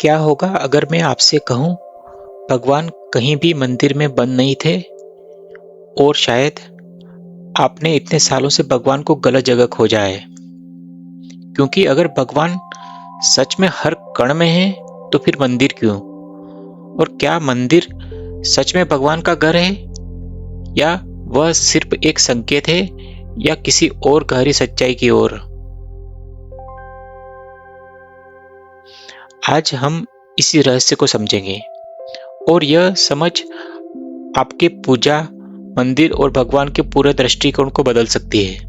क्या होगा अगर मैं आपसे कहूं भगवान कहीं भी मंदिर में बंद नहीं थे और शायद आपने इतने सालों से भगवान को गलत जगह खोजा है। क्योंकि अगर भगवान सच में हर कण में है तो फिर मंदिर क्यों? और क्या मंदिर सच में भगवान का घर है या वह सिर्फ एक संकेत है या किसी और गहरी सच्चाई की ओर? आज हम इसी रहस्य को समझेंगे और यह समझ आपके पूजा, मंदिर और भगवान के पूरे दृष्टिकोण को बदल सकती है।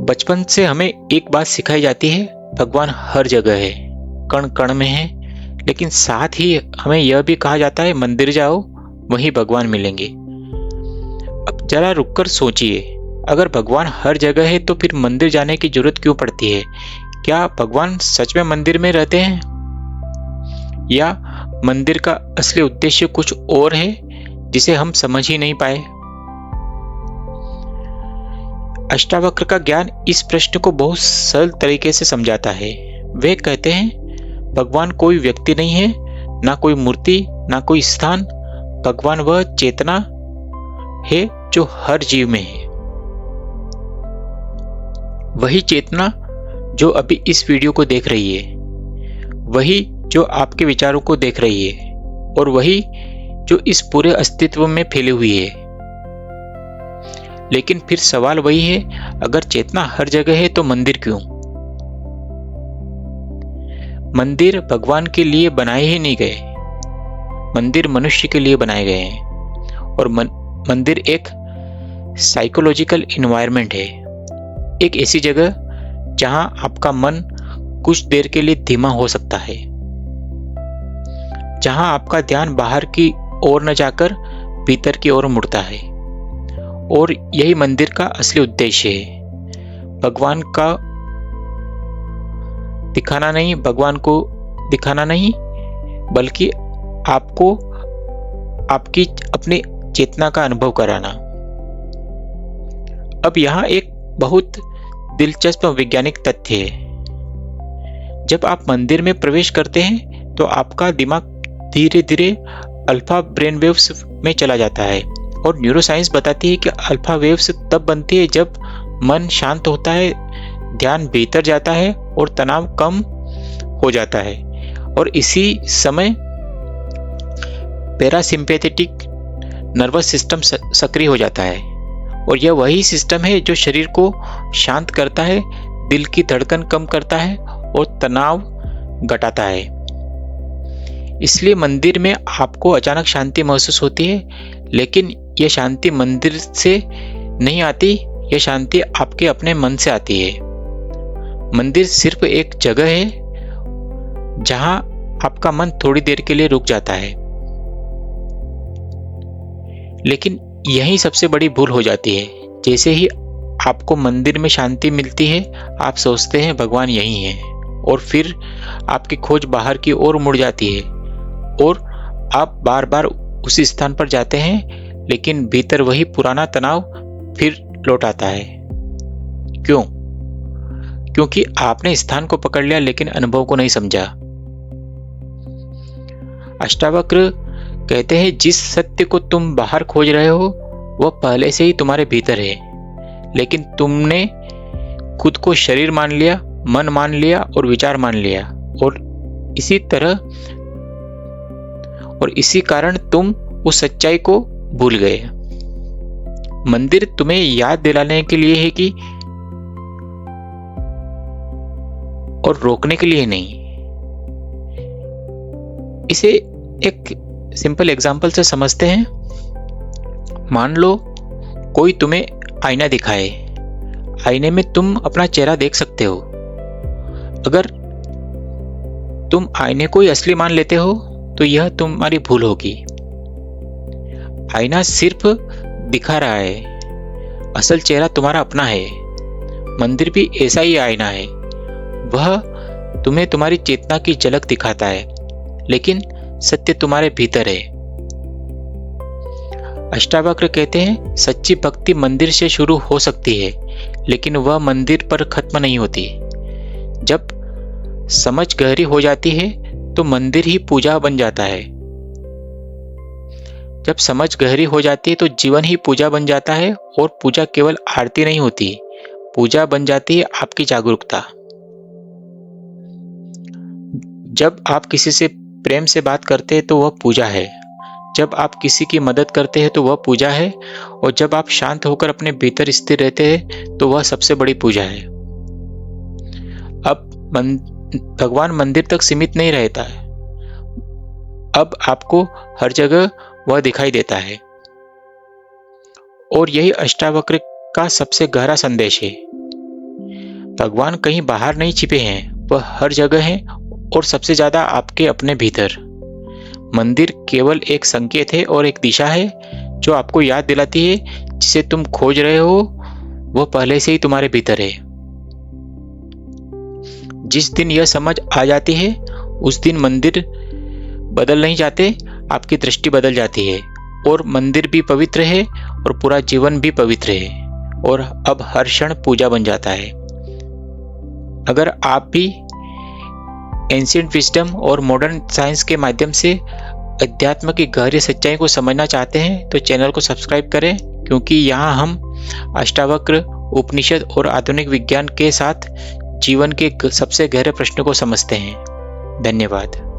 बचपन से हमें एक बात सिखाई जाती है, भगवान हर जगह है, कण कण में है, लेकिन साथ ही हमें यह भी कहा जाता है मंदिर जाओ वहीं भगवान मिलेंगे। अब जरा रुककर सोचिए, अगर भगवान हर जगह है तो फिर मंदिर जाने की जरूरत क्यों पड़ती है? क्या भगवान सच में मंदिर में रहते हैं या मंदिर का असली उद्देश्य कुछ और है जिसे हम समझ ही नहीं पाए? अष्टावक्र का ज्ञान इस प्रश्न को बहुत सरल तरीके से समझाता है। वे कहते हैं भगवान कोई व्यक्ति नहीं है, ना कोई मूर्ति, ना कोई स्थान। भगवान वह चेतना है जो हर जीव में है। वही चेतना जो अभी इस वीडियो को देख रही है, वही जो आपके विचारों को देख रही है और वही जो इस पूरे अस्तित्व में फैली हुई है। लेकिन फिर सवाल वही है, अगर चेतना हर जगह है तो मंदिर क्यों? मंदिर भगवान के लिए बनाए ही नहीं गए, मंदिर मनुष्य के लिए बनाए गए हैं। और मंदिर एक साइकोलॉजिकल एनवायरनमेंट है, एक ऐसी जगह जहां आपका मन कुछ देर के लिए धीमा हो सकता है, जहां आपका ध्यान बाहर की ओर न जाकर भीतर की ओर मुड़ता है। और यही मंदिर का असली उद्देश्य है, भगवान का दिखाना नहीं, भगवान को दिखाना नहीं, बल्कि आपको आपकी अपनी चेतना का अनुभव कराना। अब यहाँ एक बहुत दिलचस्प वैज्ञानिक तथ्य है। जब आप मंदिर में प्रवेश करते हैं तो आपका दिमाग धीरे धीरे अल्फा ब्रेन वेव्स में चला जाता है। और न्यूरोसाइंस बताती है कि अल्फा वेव्स तब बनती है जब मन शांत होता है, ध्यान भीतर जाता है और तनाव कम हो जाता है। और इसी समय पैरासिम्पैथेटिक नर्वस सिस्टम सक्रिय हो जाता है। और यह वही सिस्टम है जो शरीर को शांत करता है, दिल की धड़कन कम करता है और तनाव घटाता है। इसलिए मंदिर में आपको अचानक शांति महसूस होती है, लेकिन यह शांति मंदिर से नहीं आती, यह शांति आपके अपने मन से आती है। मंदिर सिर्फ एक जगह है जहां आपका मन थोड़ी देर के लिए रुक जाता है। लेकिन यही सबसे बड़ी भूल हो जाती है। जैसे ही आपको मंदिर में शांति मिलती है, आप सोचते हैं भगवान यही है, और फिर आपकी खोज बाहर की ओर मुड़ जाती है और आप बार बार उसी स्थान पर जाते हैं, लेकिन भीतर वही पुराना तनाव फिर लौट आता है। क्यों? क्योंकि आपने स्थान को पकड़ लिया लेकिन अनुभव को नहीं समझा। अष्टावक्र कहते हैं जिस सत्य को तुम बाहर खोज रहे हो वह पहले से ही तुम्हारे भीतर है, लेकिन तुमने खुद को शरीर मान लिया, मन मान लिया और विचार मान लिया। और इसी कारण तुम उस सच्चाई को भूल गए। मंदिर तुम्हें याद दिलाने के लिए है कि और रोकने के लिए नहीं। इसे एक सिंपल एग्जांपल से समझते हैं। मान लो कोई तुम्हें आईना दिखाए, आईने में तुम अपना चेहरा देख सकते हो। अगर तुम आईने को ही असली मान लेते हो तो यह तुम्हारी भूल होगी। आईना सिर्फ दिखा रहा है, असल चेहरा तुम्हारा अपना है। मंदिर भी ऐसा ही आईना है, वह तुम्हें तुम्हारी चेतना की झलक दिखाता है, लेकिन सत्य तुम्हारे भीतर है। अष्टावक्र कहते हैं सच्ची भक्ति मंदिर से शुरू हो सकती है, लेकिन वह मंदिर पर खत्म नहीं होती। जब समझ गहरी हो जाती है तो मंदिर ही पूजा बन जाता है। जब समझ गहरी हो जाती है तो जीवन ही पूजा बन जाता है, और पूजा केवल आरती नहीं होती, पूजा बन जाती है आपकी जागरूकता। जब आप किसी से प्रेम से बात करते हैं तो वह पूजा है। जब आप किसी की मदद करते हैं तो वह पूजा है, और जब आप शांत होकर अपने भीतर स्थिर रहते हैं तो वह सबसे बड़ी पूजा है। अब भगवान मंदिर तक सीमित नहीं रहता है, अब आपको हर जगह वह दिखाई देता है। और यही अष्टावक्र का सबसे गहरा संदेश है। भगवान कहीं बाहर नहीं छिपे हैं, वह हर जगह हैं, और सबसे ज्यादा आपके अपने भीतर। मंदिर केवल एक संकेत है और एक दिशा है जो आपको याद दिलाती है जिसे तुम खोज रहे हो वह पहले से ही तुम्हारे भीतर है। जिस दिन यह समझ आ जाती है उस दिन मंदिर बदल नहीं जाते, आपकी दृष्टि बदल जाती है, और मंदिर भी पवित्र है और पूरा जीवन भी पवित्र है, और अब हर क्षण पूजा बन जाता है। अगर आप भी एंशिएंट विजडम और मॉडर्न साइंस के माध्यम से अध्यात्म की गहरी सच्चाई को समझना चाहते हैं तो चैनल को सब्सक्राइब करें, क्योंकि यहाँ हम अष्टावक्र, उपनिषद और आधुनिक विज्ञान के साथ जीवन के सबसे गहरे प्रश्नों को समझते हैं। धन्यवाद।